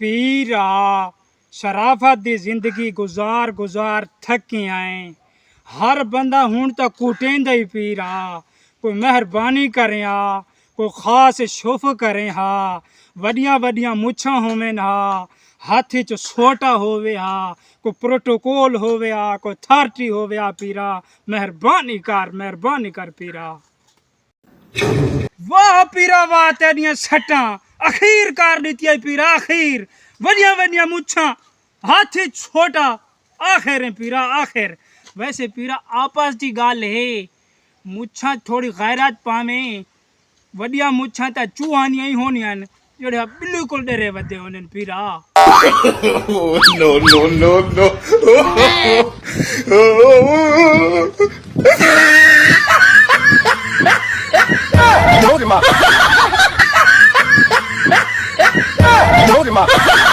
पीरा शराफत दी जिंदगी गुजार थके आए हर बंदा हूं तो कुटेंदा ही पीरा कोई मेहरबानी करें कोई खास शुफ करें वड्डियां वड्डियां मुछां होवें हाथ च सोटा होवे कोई प्रोटोकॉल होवे कोई अथॉरिटी होवे पीरा मेहरबानी कर पीरा वाह पीरा वाह तेरियां सट्टां अखीर कर दी पीरा अखीर वड्डियां वड्डियां मुछां हाथ च छोटा आखिर पीरा आखिर वैसे पीरा आपस की गल है मुछां थोड़ी गैरत पावे वड्डियां मुछां तो चूहानियां ही होनियां जेड़े बिल्कुल डरे वदे होने पीरा नो